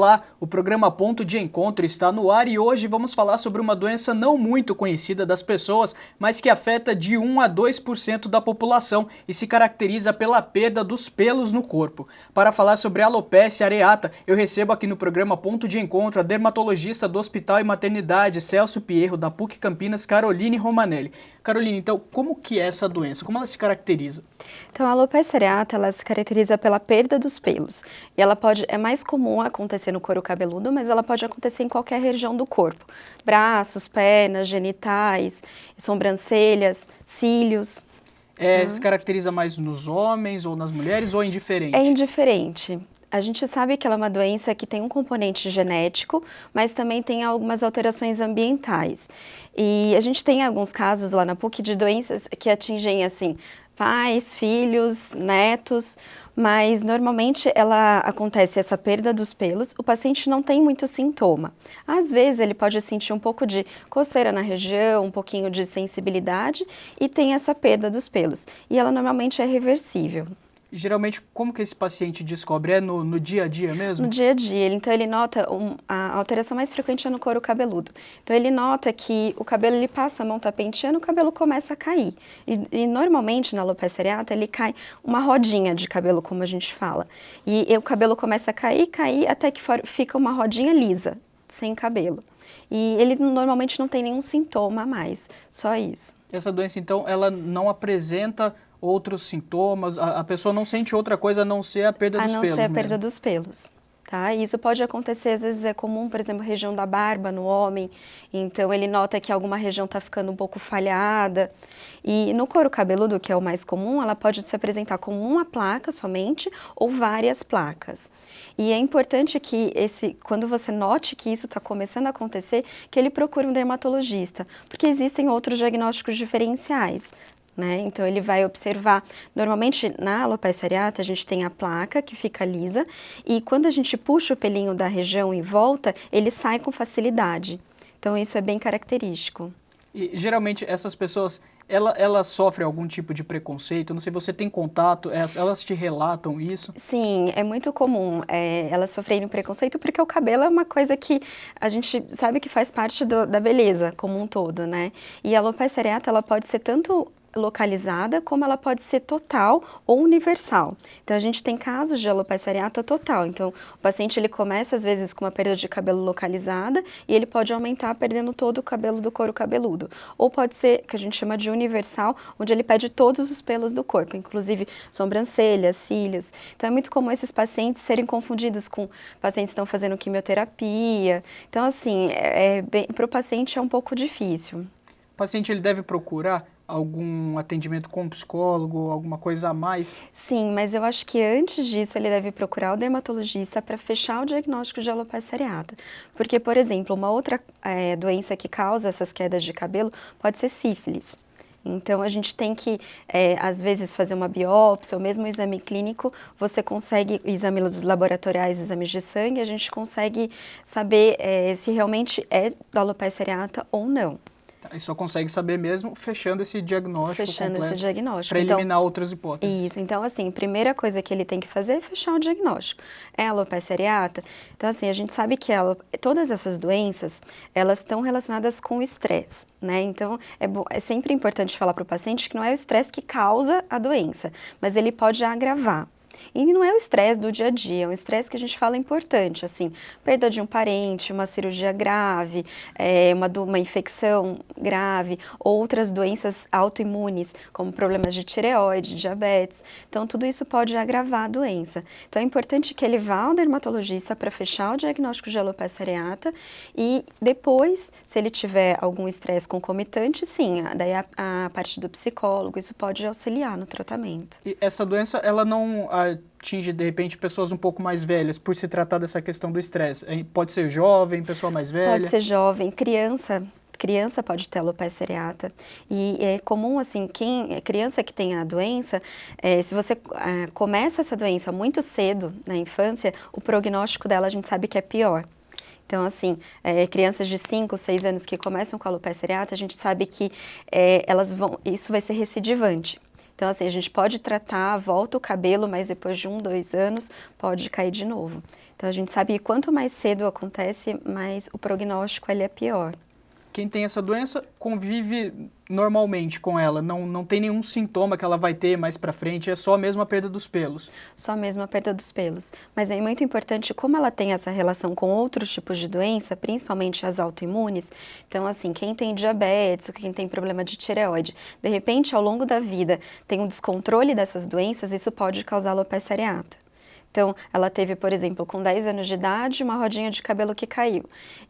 Olá, o programa Ponto de Encontro está no ar e hoje vamos falar sobre uma doença não muito conhecida das pessoas, mas que afeta de 1 a 2% da população e se caracteriza pela perda dos pelos no corpo. Para falar sobre alopecia areata, eu recebo aqui no programa Ponto de Encontro a dermatologista do Hospital e Maternidade Celso Pierro, da PUC Campinas, Caroline Romanelli. Caroline, então, como que é essa doença? Como ela se caracteriza? Então, a alopecia areata, ela se caracteriza pela perda dos pelos. E ela é mais comum acontecer no couro cabeludo, mas ela pode acontecer em qualquer região do corpo. Braços, pernas, genitais, sobrancelhas, cílios. Se caracteriza mais nos homens ou nas mulheres ou é indiferente? É indiferente. A gente sabe que ela é uma doença que tem um componente genético, mas também tem algumas alterações ambientais. E a gente tem alguns casos lá na PUC de doenças que atingem, assim, pais, filhos, netos, mas normalmente ela acontece essa perda dos pelos, o paciente não tem muito sintoma. Às vezes ele pode sentir um pouco de coceira na região, um pouquinho de sensibilidade e tem essa perda dos pelos. E ela normalmente é reversível. Geralmente, como que esse paciente descobre? É no dia a dia mesmo? No dia a dia, então ele nota, a alteração mais frequente é no couro cabeludo. Então ele nota que o cabelo, ele passa, a mão tá penteando, o cabelo começa a cair. E normalmente na alopecia areata ele cai uma rodinha de cabelo, como a gente fala. E o cabelo começa a cair, até que fica uma rodinha lisa, sem cabelo. E ele normalmente não tem nenhum sintoma a mais, só isso. Essa doença, então, ela não apresenta outros sintomas? A pessoa não sente outra coisa a não ser a perda dos pelos mesmo? A não ser a perda dos pelos. Tá? E isso pode acontecer, às vezes é comum, por exemplo, região da barba no homem, então ele nota que alguma região está ficando um pouco falhada. E no couro cabeludo, que é o mais comum, ela pode se apresentar como uma placa somente ou várias placas. E é importante que quando você note que isso está começando a acontecer, que ele procure um dermatologista, porque existem outros diagnósticos diferenciais. Né? Então ele vai observar, normalmente na alopecia areata a gente tem a placa que fica lisa e quando a gente puxa o pelinho da região e volta, ele sai com facilidade. Então isso é bem característico. E geralmente essas pessoas, elas sofrem algum tipo de preconceito? Não sei, você tem contato, elas te relatam isso? Sim, é muito comum elas sofrerem preconceito porque o cabelo é uma coisa que a gente sabe que faz parte da beleza como um todo, né? E a alopecia areata, ela pode ser tanto localizada, como ela pode ser total ou universal. Então, a gente tem casos de alopecia areata total. Então, o paciente ele começa, às vezes, com uma perda de cabelo localizada e ele pode aumentar perdendo todo o cabelo do couro cabeludo. Ou pode ser, que a gente chama de universal, onde ele perde todos os pelos do corpo, inclusive sobrancelhas, cílios. Então, é muito comum esses pacientes serem confundidos com pacientes que estão fazendo quimioterapia. Então, assim, para o paciente é um pouco difícil. O paciente ele deve procurar algum atendimento com psicólogo, alguma coisa a mais? Sim, mas eu acho que antes disso ele deve procurar o dermatologista para fechar o diagnóstico de alopecia areata. Porque, por exemplo, uma outra doença que causa essas quedas de cabelo pode ser sífilis. Então, a gente tem que, às vezes, fazer uma biópsia ou mesmo um exame clínico, você consegue, exames laboratoriais, exames de sangue, a gente consegue saber se realmente é da alopecia areata ou não. E só consegue saber mesmo fechando esse diagnóstico para eliminar outras hipóteses. Isso, então assim, a primeira coisa que ele tem que fazer é fechar o diagnóstico. É alopecia areata? Então assim, a gente sabe que todas essas doenças, elas estão relacionadas com o estresse, né? Então é sempre importante falar para o paciente que não é o estresse que causa a doença, mas ele pode agravar. E não é o estresse do dia a dia, é um estresse que a gente fala importante, assim, perda de um parente, uma cirurgia grave, uma infecção grave, outras doenças autoimunes, como problemas de tireoide, diabetes. Então, tudo isso pode agravar a doença. Então, é importante que ele vá ao dermatologista para fechar o diagnóstico de alopecia areata e depois, se ele tiver algum estresse concomitante, sim, daí a parte do psicólogo, isso pode auxiliar no tratamento. E essa doença, ela não atinge, de repente, pessoas um pouco mais velhas, por se tratar dessa questão do estresse? Pode ser jovem, pessoa mais velha? Pode ser jovem, criança pode ter alopecia areata. E é comum, assim, criança que tem a doença, se você começa essa doença muito cedo, na infância, o prognóstico dela a gente sabe que é pior. Então, assim, crianças de 5, 6 anos que começam com a alopecia areata, a gente sabe que isso vai ser recidivante. Então, assim, a gente pode tratar, volta o cabelo, mas depois de 1, 2 anos, pode cair de novo. Então a gente sabe que quanto mais cedo acontece, mais o prognóstico ele é pior. Quem tem essa doença convive normalmente com ela, não tem nenhum sintoma que ela vai ter mais pra frente, é só mesmo a perda dos pelos. Só mesmo a perda dos pelos. Mas é muito importante, como ela tem essa relação com outros tipos de doença, principalmente as autoimunes, então assim, quem tem diabetes, ou quem tem problema de tireoide, de repente ao longo da vida tem um descontrole dessas doenças, isso pode causar alopecia areata. Então, ela teve, por exemplo, com 10 anos de idade, uma rodinha de cabelo que caiu.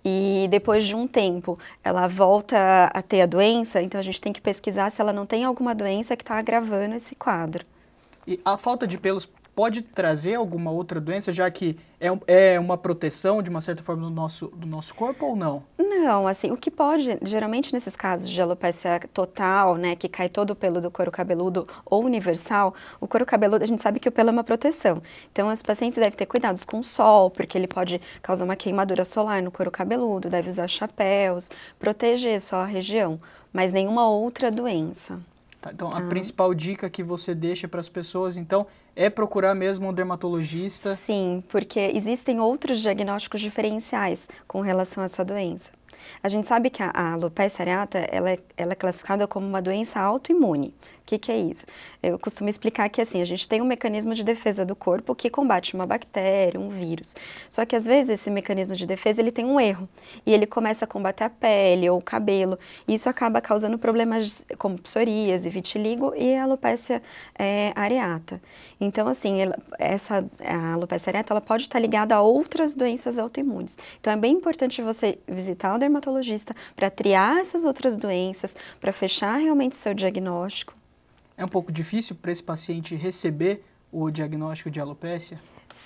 E depois de um tempo, ela volta a ter a doença, então a gente tem que pesquisar se ela não tem alguma doença que está agravando esse quadro. E a falta de pelos pode trazer alguma outra doença, já que é uma proteção, de uma certa forma, do nosso corpo ou não? Não, assim, o que pode, geralmente nesses casos de alopecia total, né, que cai todo o pelo do couro cabeludo ou universal, o couro cabeludo, a gente sabe que o pelo é uma proteção. Então, os pacientes devem ter cuidados com o sol, porque ele pode causar uma queimadura solar no couro cabeludo, deve usar chapéus, proteger só a região, mas nenhuma outra doença. Tá, então, a principal dica que você deixa para as pessoas, então, é procurar mesmo um dermatologista? Sim, porque existem outros diagnósticos diferenciais com relação a essa doença. A gente sabe que a alopecia areata, ela é classificada como uma doença autoimune. O que é isso? Eu costumo explicar que assim, a gente tem um mecanismo de defesa do corpo que combate uma bactéria, um vírus. Só que às vezes esse mecanismo de defesa ele tem um erro e ele começa a combater a pele ou o cabelo. E isso acaba causando problemas como psoríase, vitiligo e a alopecia areata. Então assim, a alopecia areata ela pode estar ligada a outras doenças autoimunes. Então é bem importante você visitar o dermatologista para triar essas outras doenças, para fechar realmente o seu diagnóstico. É um pouco difícil para esse paciente receber o diagnóstico de alopecia?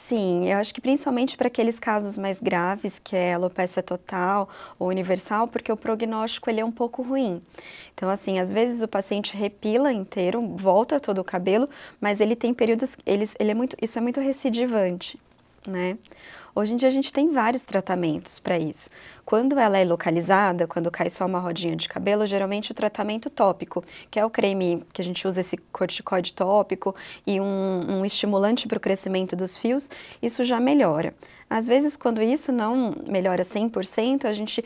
Sim, eu acho que principalmente para aqueles casos mais graves, que é alopecia total ou universal, porque o prognóstico ele é um pouco ruim. Então, assim, às vezes o paciente repila inteiro, volta todo o cabelo, mas ele tem períodos, isso é muito recidivante, né? Hoje em dia a gente tem vários tratamentos para isso. Quando ela é localizada, quando cai só uma rodinha de cabelo, geralmente o tratamento tópico, que é o creme que a gente usa esse corticoide tópico e um estimulante para o crescimento dos fios, isso já melhora. Às vezes, quando isso não melhora 100%, a gente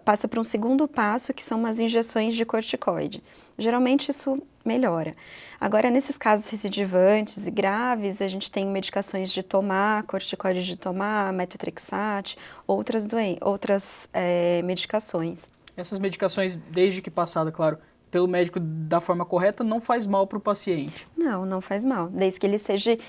passa para um segundo passo, que são umas injeções de corticoide. Geralmente isso melhora. Agora, nesses casos recidivantes e graves, a gente tem medicações de tomar, corticoide de tomar, metotrexate, outras medicações. Essas medicações, desde que passada, claro, pelo médico da forma correta, não faz mal para o paciente. Não, não faz mal, desde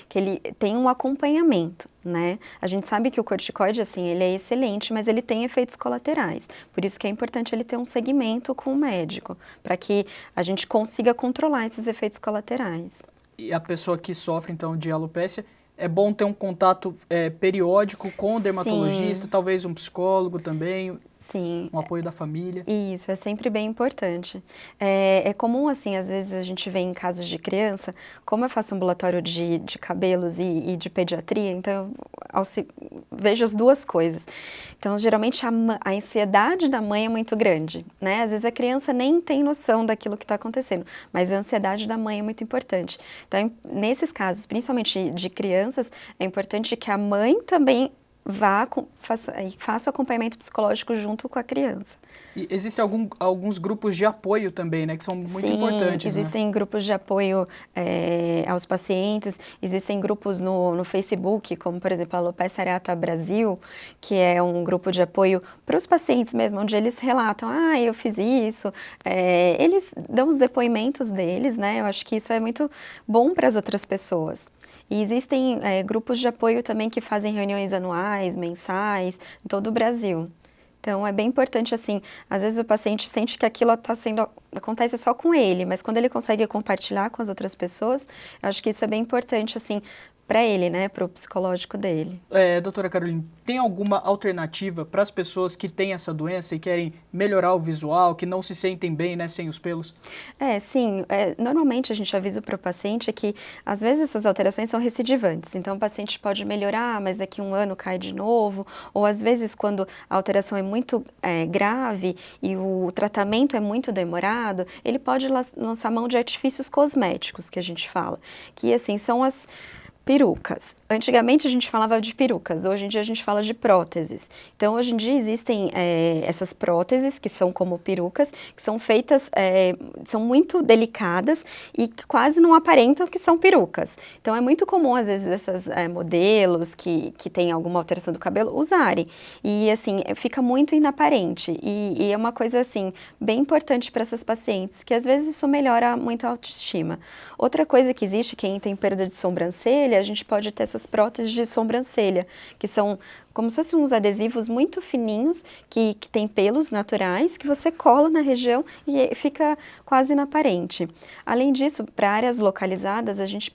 que ele tenha um acompanhamento, né? A gente sabe que o corticoide, assim, ele é excelente, mas ele tem efeitos colaterais. Por isso que é importante ele ter um segmento com o médico, para que a gente consiga controlar esses efeitos colaterais. E a pessoa que sofre, então, de alopecia, é bom ter um contato periódico com o dermatologista, Sim. talvez um psicólogo também. Sim. Um apoio da família. Isso, é sempre bem importante. É comum, assim, às vezes a gente vê em casos de criança, como eu faço ambulatório de cabelos e de pediatria, então eu vejo as duas coisas. Então, geralmente a ansiedade da mãe é muito grande, né? Às vezes a criança nem tem noção daquilo que está acontecendo, mas a ansiedade da mãe é muito importante. Então, nesses casos, principalmente de crianças, é importante que a mãe também faça o acompanhamento psicológico junto com a criança. E existem alguns grupos de apoio também, né, que são muito importantes, Sim, existem grupos de apoio aos pacientes, existem grupos no Facebook, como por exemplo a Alopecia Areata Brasil, que é um grupo de apoio para os pacientes mesmo, onde eles relatam, eu fiz isso, eles dão os depoimentos deles, né, eu acho que isso é muito bom para as outras pessoas. E existem grupos de apoio também que fazem reuniões anuais, mensais, em todo o Brasil. Então, é bem importante, assim, às vezes o paciente sente que aquilo acontece só com ele, mas quando ele consegue compartilhar com as outras pessoas, eu acho que isso é bem importante, assim, para ele, né, para o psicológico dele. Doutora Caroline, tem alguma alternativa para as pessoas que têm essa doença e querem melhorar o visual, que não se sentem bem, né, sem os pelos? Sim, normalmente a gente avisa para o paciente que às vezes essas alterações são recidivantes, então o paciente pode melhorar, mas daqui a um ano cai de novo, ou às vezes quando a alteração é muito grave e o tratamento é muito demorado, ele pode lançar mão de artifícios cosméticos, que a gente fala, que assim são as perucas. Antigamente a gente falava de perucas, hoje em dia a gente fala de próteses. Então, hoje em dia existem essas próteses, que são como perucas, que são feitas, são muito delicadas e que quase não aparentam que são perucas. Então, é muito comum, às vezes, esses modelos que têm alguma alteração do cabelo usarem. E, assim, fica muito inaparente. E é uma coisa, assim, bem importante para essas pacientes, que às vezes isso melhora muito a autoestima. Outra coisa que existe, quem tem perda de sobrancelha, a gente pode ter essas próteses de sobrancelha, que são como se fossem uns adesivos muito fininhos, que tem pelos naturais, que você cola na região e fica quase inaparente. Além disso, para áreas localizadas, a gente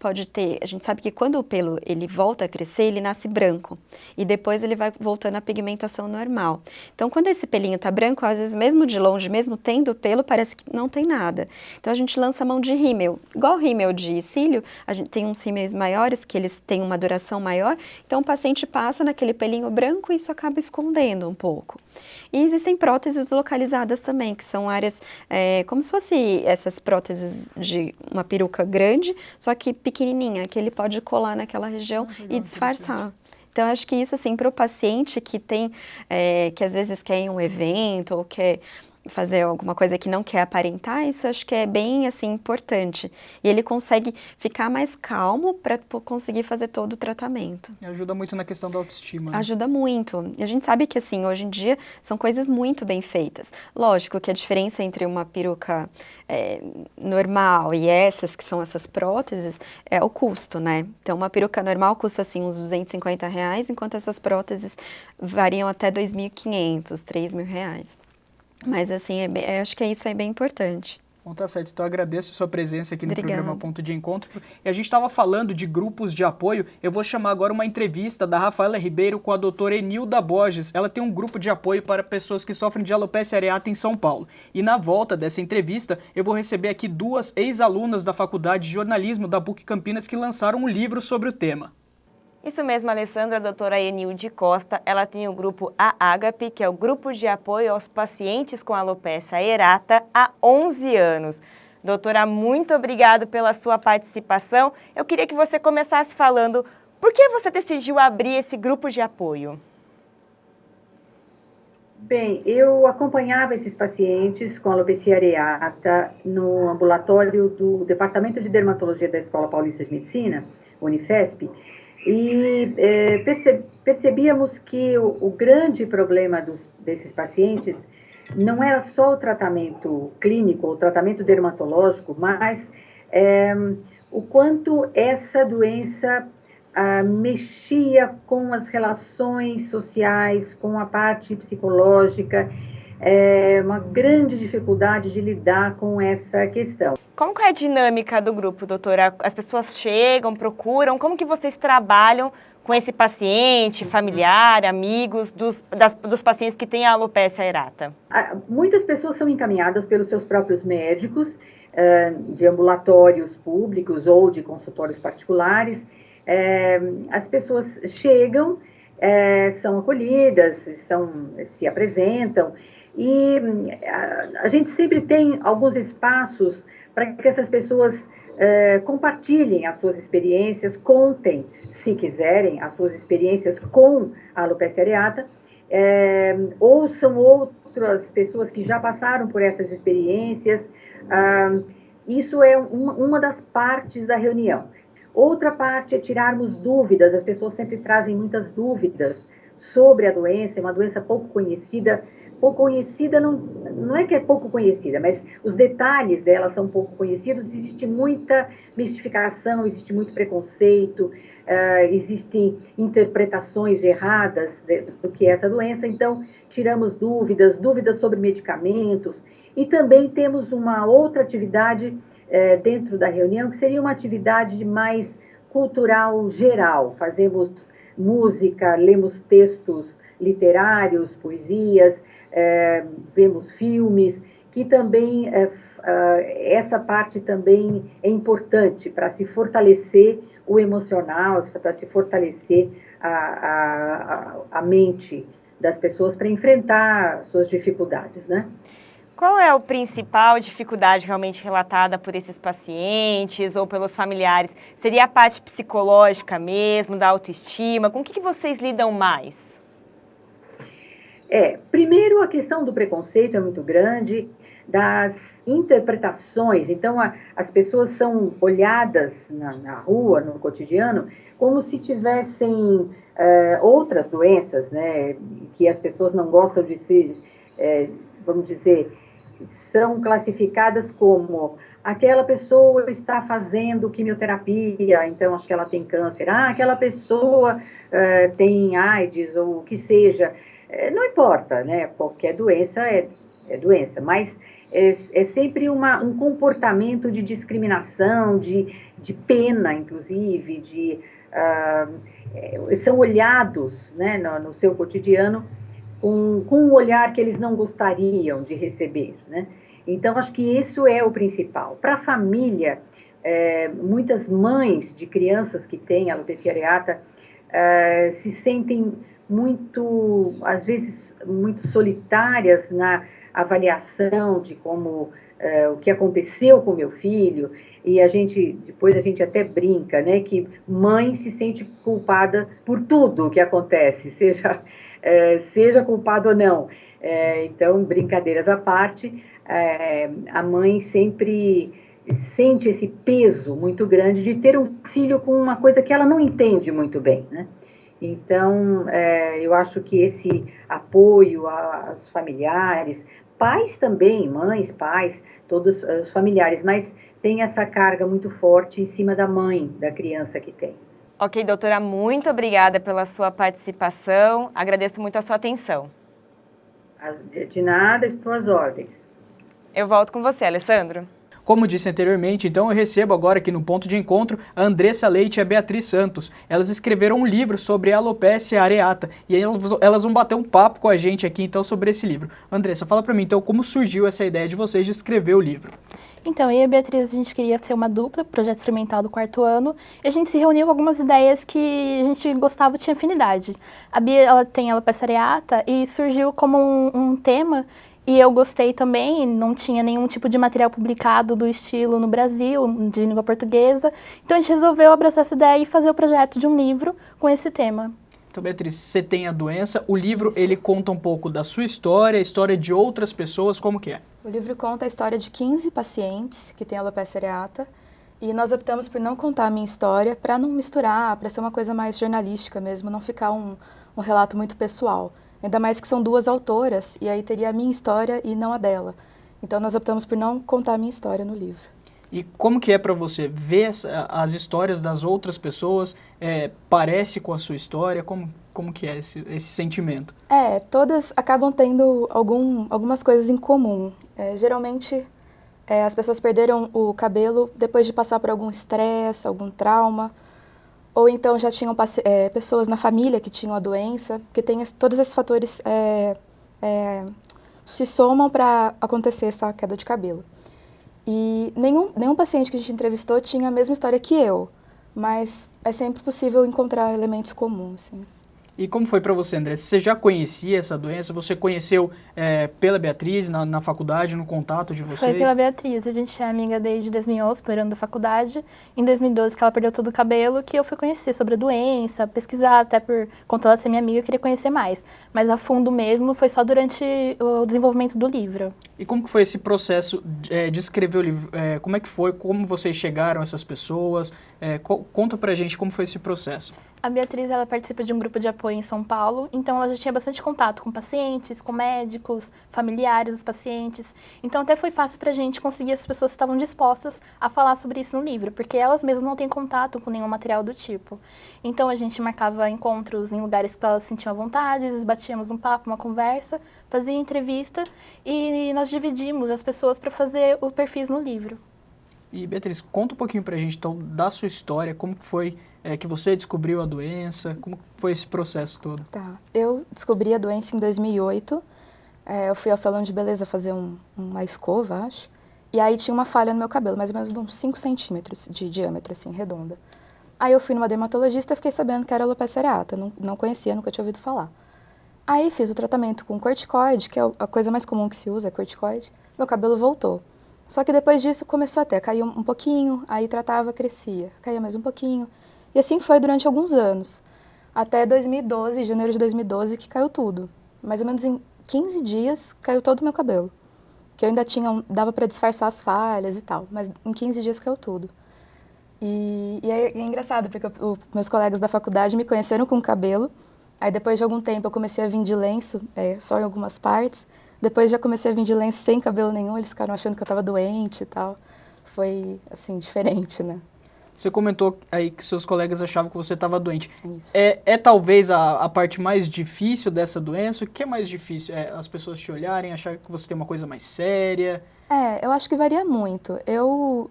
sabe que quando o pelo ele volta a crescer, ele nasce branco, e depois ele vai voltando à pigmentação normal. Então, quando esse pelinho tá branco, às vezes mesmo de longe, mesmo tendo pelo, parece que não tem nada. Então, a gente lança a mão de rímel, igual rímel de cílio, a gente tem uns rímels maiores, que eles têm uma duração maior, então o paciente passa naquele pelinho branco e isso acaba escondendo um pouco. E existem próteses localizadas também, que são áreas como se fosse essas próteses de uma peruca grande, só que pequenininha, que ele pode colar naquela região e disfarçar. Então, acho que isso, assim, para o paciente que tem, que às vezes quer ir em um evento ou quer fazer alguma coisa que não quer aparentar, isso acho que é bem, assim, importante. E ele consegue ficar mais calmo para conseguir fazer todo o tratamento. Ajuda muito na questão da autoestima, né? Ajuda muito. E a gente sabe que, assim, hoje em dia são coisas muito bem feitas. Lógico que a diferença entre uma peruca normal e essas, que são essas próteses, é o custo, né? Então, uma peruca normal custa, assim, uns R$250, enquanto essas próteses variam até R$2.500, R$3.000. Mas, assim, acho que isso é bem importante. Bom, tá certo. Então, eu agradeço a sua presença aqui no Obrigada. programa Ponto de Encontro. E a gente estava falando de grupos de apoio. Eu vou chamar agora uma entrevista da Rafaela Ribeiro com a doutora Enilda Borges. Ela tem um grupo de apoio para pessoas que sofrem de alopecia areata em São Paulo. E na volta dessa entrevista, eu vou receber aqui duas ex-alunas da Faculdade de Jornalismo da PUC Campinas que lançaram um livro sobre o tema. Isso mesmo, Alessandra, a doutora Enilde Costa, ela tem o grupo AAGAPE, que é o Grupo de Apoio aos Pacientes com Alopecia Areata, há 11 anos. Doutora, muito obrigada pela sua participação. Eu queria que você começasse falando por que você decidiu abrir esse grupo de apoio. Bem, eu acompanhava esses pacientes com alopecia areata no ambulatório do Departamento de Dermatologia da Escola Paulista de Medicina, Unifesp, e percebíamos que o grande problema desses pacientes não era só o tratamento clínico, o tratamento dermatológico, mas o quanto essa doença mexia com as relações sociais, com a parte psicológica, uma grande dificuldade de lidar com essa questão. Como que é a dinâmica do grupo, doutora? As pessoas chegam, procuram, como que vocês trabalham com esse paciente, familiar, amigos, dos pacientes que têm a alopecia areata? Muitas pessoas são encaminhadas pelos seus próprios médicos, de ambulatórios públicos ou de consultórios particulares. As pessoas chegam, são acolhidas, se apresentam, e a gente sempre tem alguns espaços para que essas pessoas compartilhem as suas experiências, contem, se quiserem, as suas experiências com a alopecia areata, ouçam outras pessoas que já passaram por essas experiências. Isso é uma das partes da reunião. Outra parte é tirarmos dúvidas. As pessoas sempre trazem muitas dúvidas sobre a doença, é uma doença pouco conhecida. Pouco conhecida não é que é pouco conhecida, mas os detalhes dela são pouco conhecidos. Existe muita mistificação, existe muito preconceito, existem interpretações erradas do que é essa doença. Então, tiramos dúvidas sobre medicamentos, e também temos uma outra atividade dentro da reunião, que seria uma atividade mais cultural geral. Fazemos música, lemos textos literários, poesias, vemos filmes, que também, essa parte também é importante para se fortalecer o emocional, para se fortalecer a mente das pessoas para enfrentar suas dificuldades, né? Qual é a principal dificuldade realmente relatada por esses pacientes ou pelos familiares? Seria a parte psicológica mesmo, da autoestima? Com o que vocês lidam mais? Primeiro, a questão do preconceito é muito grande, das interpretações. Então, as pessoas são olhadas na rua, no cotidiano, como se tivessem outras doenças, né? Que as pessoas não gostam de se, vamos dizer, são classificadas como aquela pessoa está fazendo quimioterapia, então acho que ela tem câncer. Aquela pessoa tem AIDS ou o que seja. Não importa, né? Qualquer doença é doença, mas é sempre um comportamento de discriminação, de pena, inclusive, são olhados, né, no seu cotidiano com um olhar que eles não gostariam de receber, né? Então, acho que isso é o principal. Para a família, muitas mães de crianças que têm alopecia areata se sentem muito, às vezes, muito solitárias na avaliação de como o que aconteceu com meu filho, e depois a gente até brinca, né, que mãe se sente culpada por tudo que acontece, seja culpada ou não. Então, brincadeiras à parte, a mãe sempre sente esse peso muito grande de ter um filho com uma coisa que ela não entende muito bem, né? Então, eu acho que esse apoio aos familiares, pais também, mães, pais, todos os familiares, mas tem essa carga muito forte em cima da mãe, da criança que tem. Ok, doutora, muito obrigada pela sua participação, agradeço muito a sua atenção. De nada, estou às ordens. Eu volto com você, Alessandro. Como disse anteriormente, então eu recebo agora aqui no Ponto de Encontro a Andressa Leite e a Beatriz Santos. Elas escreveram um livro sobre a alopecia areata e elas vão bater um papo com a gente aqui então sobre esse livro. Andressa, fala pra mim então como surgiu essa ideia de vocês de escrever o livro. Então, eu e a Beatriz, a gente queria ser uma dupla, projeto experimental do 4º ano, e a gente se reuniu com algumas ideias que a gente gostava e tinha afinidade. A Bia, ela tem alopecia areata e surgiu como um tema. E eu gostei também, não tinha nenhum tipo de material publicado do estilo no Brasil, de língua portuguesa. Então a gente resolveu abraçar essa ideia e fazer o projeto de um livro com esse tema. Então, Beatriz, você tem a doença, o livro ele conta um pouco da sua história, a história de outras pessoas, como que é? O livro conta a história de 15 pacientes que têm alopecia areata e nós optamos por não contar a minha história para não misturar, para ser uma coisa mais jornalística mesmo, não ficar um relato muito pessoal. Ainda mais que são duas autoras, e aí teria a minha história e não a dela. Então, nós optamos por não contar a minha história no livro. E como que é para você ver as histórias das outras pessoas? Parece com a sua história? Como que é esse sentimento? Todas acabam tendo algumas coisas em comum. Geralmente, as pessoas perderam o cabelo depois de passar por algum estresse, algum trauma, ou então já tinham pessoas na família que tinham a doença, porque todos esses fatores se somam para acontecer essa queda de cabelo. E nenhum paciente que a gente entrevistou tinha a mesma história que eu, mas é sempre possível encontrar elementos comuns, assim. E como foi para você, André? Você já conhecia essa doença? Você conheceu pela Beatriz, na faculdade, no contato de vocês? Foi pela Beatriz. A gente é amiga desde 2011, primeiro ano da faculdade. Em 2012, que ela perdeu todo o cabelo, que eu fui conhecer sobre a doença, pesquisar, até por conta dela ser minha amiga, eu queria conhecer mais. Mas a fundo mesmo foi só durante o desenvolvimento do livro. E como que foi esse processo de escrever o livro? Como é que foi? Como vocês chegaram a essas pessoas? Conta pra gente como foi esse processo. A Beatriz, ela participa de um grupo de apoio em São Paulo, então ela já tinha bastante contato com pacientes, com médicos, familiares dos pacientes. Então até foi fácil pra gente conseguir as pessoas que estavam dispostas a falar sobre isso no livro, porque elas mesmas não têm contato com nenhum material do tipo. Então a gente marcava encontros em lugares que elas sentiam à vontade, batíamos um papo, uma conversa, fazia entrevista e nós dividimos as pessoas para fazer os perfis no livro. E Beatriz, conta um pouquinho pra gente então da sua história, como foi que você descobriu a doença, como foi esse processo todo? Tá, eu descobri a doença em 2008, eu fui ao salão de beleza fazer uma escova, acho, e aí tinha uma falha no meu cabelo, mais ou menos de uns 5 centímetros de diâmetro, assim, redonda. Aí eu fui numa dermatologista e fiquei sabendo que era alopecia areata, não conhecia, nunca tinha ouvido falar. Aí fiz o tratamento com corticoide, que é a coisa mais comum que se usa, é corticoide. Meu cabelo voltou. Só que depois disso começou até a cair um pouquinho, aí tratava, crescia, caía mais um pouquinho. E assim foi durante alguns anos. Até 2012, janeiro de 2012, que caiu tudo. Mais ou menos em 15 dias caiu todo o meu cabelo. Que eu ainda tinha, dava para disfarçar as falhas e tal, mas em 15 dias caiu tudo. E é engraçado, porque meus colegas da faculdade me conheceram com cabelo. Aí depois de algum tempo eu comecei a vir de lenço, só em algumas partes. Depois já comecei a vir de lenço sem cabelo nenhum, eles ficaram achando que eu estava doente e tal. Foi, assim, diferente, né? Você comentou aí que seus colegas achavam que você estava doente. Isso. É talvez a parte mais difícil dessa doença? O que é mais difícil? As pessoas te olharem, achar que você tem uma coisa mais séria? Eu acho que varia muito. Eu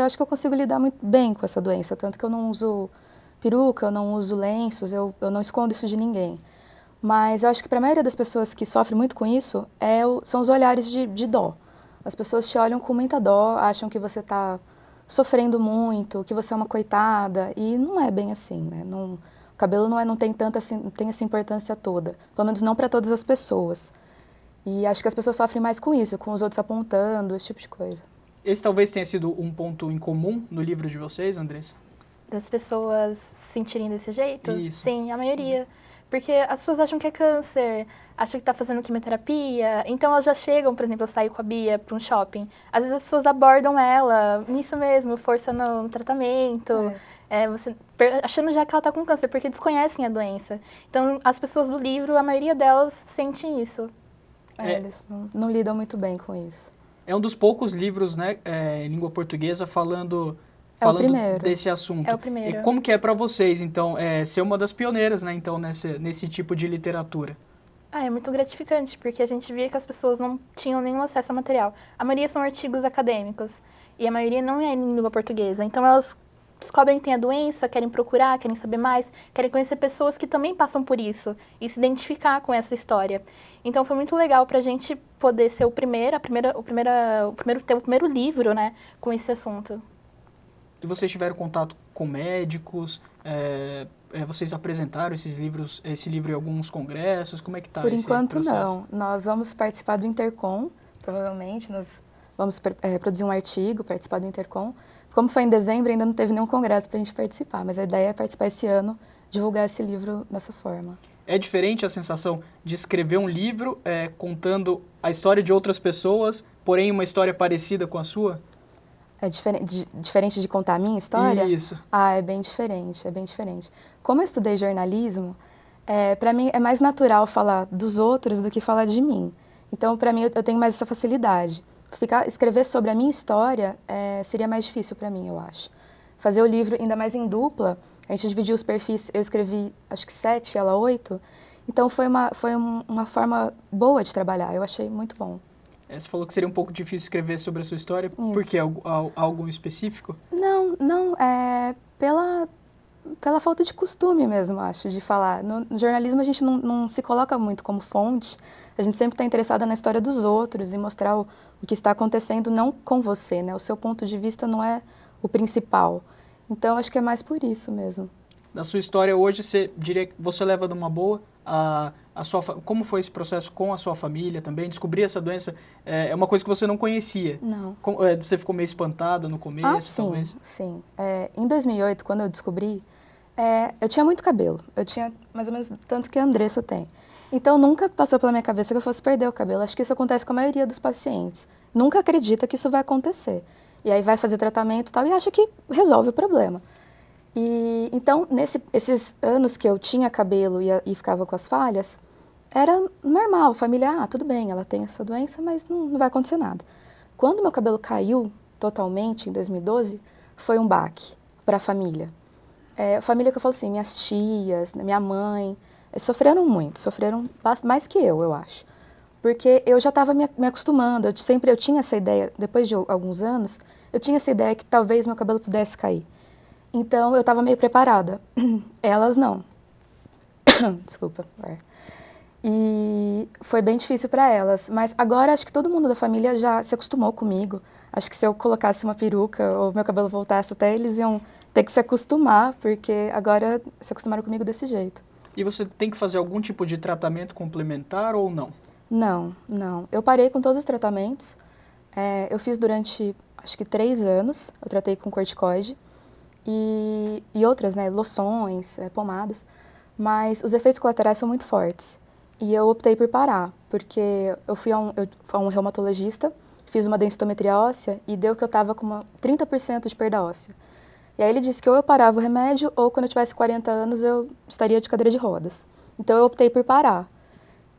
acho que eu consigo lidar muito bem com essa doença, tanto que eu não uso peruca, eu não uso lenços, eu não escondo isso de ninguém. Mas eu acho que para a maioria das pessoas que sofrem muito com isso, são os olhares de dó. As pessoas te olham com muita dó, acham que você está sofrendo muito, que você é uma coitada, e não é bem assim, né? O cabelo não tem essa importância toda, pelo menos não para todas as pessoas. E acho que as pessoas sofrem mais com isso, com os outros apontando, esse tipo de coisa. Esse talvez tenha sido um ponto em comum no livro de vocês, Andressa? Das pessoas se sentirem desse jeito? Isso. Sim, a maioria. Porque as pessoas acham que é câncer, acham que está fazendo quimioterapia, então elas já chegam, por exemplo, eu saio com a Bia para um shopping, às vezes as pessoas abordam ela, nisso mesmo, força no tratamento, achando já que ela está com câncer, porque desconhecem a doença. Então, as pessoas do livro, a maioria delas sentem isso. Eles não lidam muito bem com isso. É um dos poucos livros, né, em língua portuguesa falando desse assunto. É o primeiro. E como que é para vocês, então, ser uma das pioneiras, né, então, nesse tipo de literatura? É muito gratificante, porque a gente via que as pessoas não tinham nenhum acesso ao material. A maioria são artigos acadêmicos, e a maioria não é em língua portuguesa. Então, elas descobrem que tem a doença, querem procurar, querem saber mais, querem conhecer pessoas que também passam por isso, e se identificar com essa história. Então, foi muito legal para a gente poder ser o primeiro livro, né, com esse assunto. E vocês tiveram contato com médicos? Vocês apresentaram esse livro em alguns congressos? Como é que está esse processo? Por enquanto, não. Nós vamos participar do Intercom, provavelmente. Nós vamos produzir um artigo, participar do Intercom. Como foi em dezembro, ainda não teve nenhum congresso para a gente participar, mas a ideia é participar esse ano, divulgar esse livro dessa forma. É diferente a sensação de escrever um livro contando a história de outras pessoas, porém uma história parecida com a sua? É diferente de contar a minha história? Isso. É bem diferente, é bem diferente. Como eu estudei jornalismo, para mim é mais natural falar dos outros do que falar de mim. Então, para mim, eu tenho mais essa facilidade. Escrever sobre a minha história seria mais difícil para mim, eu acho. Fazer o livro, ainda mais em dupla, a gente dividiu os perfis, eu escrevi acho que 7, ela 8. Então, foi uma forma boa de trabalhar, eu achei muito bom. Você falou que seria um pouco difícil escrever sobre a sua história. Isso. Por quê? Algo específico? Não, pela falta de costume mesmo, acho, de falar. No jornalismo a gente não se coloca muito como fonte, a gente sempre está interessada na história dos outros e mostrar o que está acontecendo não com você, né? O seu ponto de vista não é o principal. Então, acho que é mais por isso mesmo. Da sua história hoje, você diria que você leva numa boa como foi esse processo com a sua família também? Descobrir essa doença é uma coisa que você não conhecia. Não. Você ficou meio espantada no começo, sim, talvez? Sim. Em 2008, quando eu descobri, eu tinha muito cabelo. Eu tinha mais ou menos tanto que a Andressa tem. Então, nunca passou pela minha cabeça que eu fosse perder o cabelo. Acho que isso acontece com a maioria dos pacientes. Nunca acredita que isso vai acontecer. E aí vai fazer tratamento e tal, e acha que resolve o problema. Então, esses anos que eu tinha cabelo e ficava com as falhas, era normal, família, tudo bem, ela tem essa doença, mas não vai acontecer nada. Quando meu cabelo caiu totalmente, em 2012, foi um baque para a família. A família que eu falo assim, minhas tias, minha mãe, sofreram muito, sofreram mais que eu acho. Porque eu já estava me acostumando, eu tinha essa ideia, depois de alguns anos, eu tinha essa ideia que talvez meu cabelo pudesse cair. Então, eu estava meio preparada. Elas não. Desculpa. E foi bem difícil para elas. Mas agora, acho que todo mundo da família já se acostumou comigo. Acho que se eu colocasse uma peruca ou meu cabelo voltasse até, eles iam ter que se acostumar, porque agora se acostumaram comigo desse jeito. E você tem que fazer algum tipo de tratamento complementar ou não? Não. Eu parei com todos os tratamentos. Eu fiz durante, acho que 3 anos, eu tratei com corticoide e outras, né, loções, pomadas, mas os efeitos colaterais são muito fortes. E eu optei por parar, porque eu fui a um reumatologista, fiz uma densitometria óssea e deu que eu estava com 30% de perda óssea. E aí ele disse que ou eu parava o remédio ou quando eu tivesse 40 anos eu estaria de cadeira de rodas. Então eu optei por parar.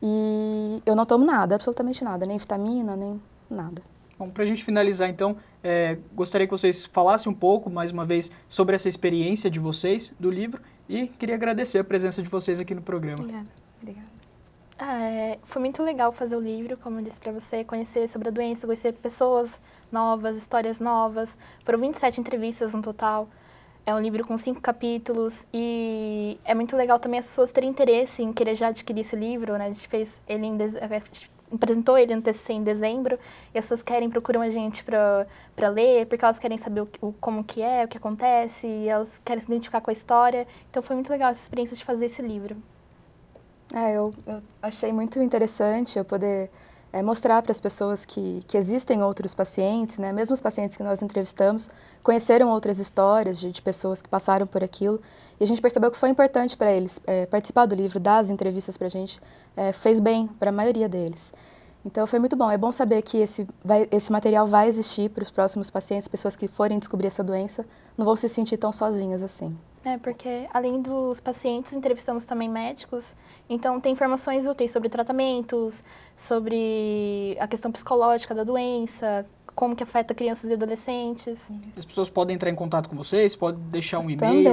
E eu não tomo nada, absolutamente nada, nem vitamina, nem nada. Bom, para a gente finalizar então, gostaria que vocês falassem um pouco, mais uma vez, sobre essa experiência de vocês, do livro, e queria agradecer a presença de vocês aqui no programa. Obrigada. Foi muito legal fazer o livro, como eu disse para você, conhecer sobre a doença, conhecer pessoas novas, histórias novas. Foram 27 entrevistas no total. É um livro com 5 capítulos e é muito legal também as pessoas terem interesse em querer já adquirir esse livro, né? A gente fez ele apresentou ele no TCC em dezembro e as pessoas procuram a gente para ler, porque elas querem saber como que é, o que acontece, e elas querem se identificar com a história. Então foi muito legal essa experiência de fazer esse livro. Eu achei muito interessante eu poder mostrar para as pessoas que existem outros pacientes, né? Mesmo os pacientes que nós entrevistamos, conheceram outras histórias de pessoas que passaram por aquilo. E a gente percebeu que foi importante para eles participar do livro, dar as entrevistas para a gente, fez bem para a maioria deles. Então foi muito bom. É bom saber que esse material vai existir para os próximos pacientes, pessoas que forem descobrir essa doença, não vão se sentir tão sozinhas assim. Porque além dos pacientes, entrevistamos também médicos, então tem informações úteis sobre tratamentos, sobre a questão psicológica da doença, como que afeta crianças e adolescentes. As pessoas podem entrar em contato com vocês, podem deixar um e-mail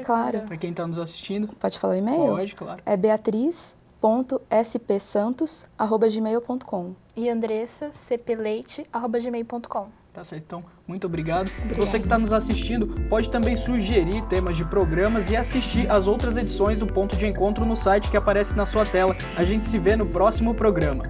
claro. Para quem está nos assistindo. Pode falar o e-mail? Pode, claro. É beatriz.spsantos@gmail.com. E Andressa, cpleite@gmail.com. Tá certo, então, muito obrigado. Você que está nos assistindo pode também sugerir temas de programas e assistir às outras edições do Ponto de Encontro no site que aparece na sua tela. A gente se vê no próximo programa.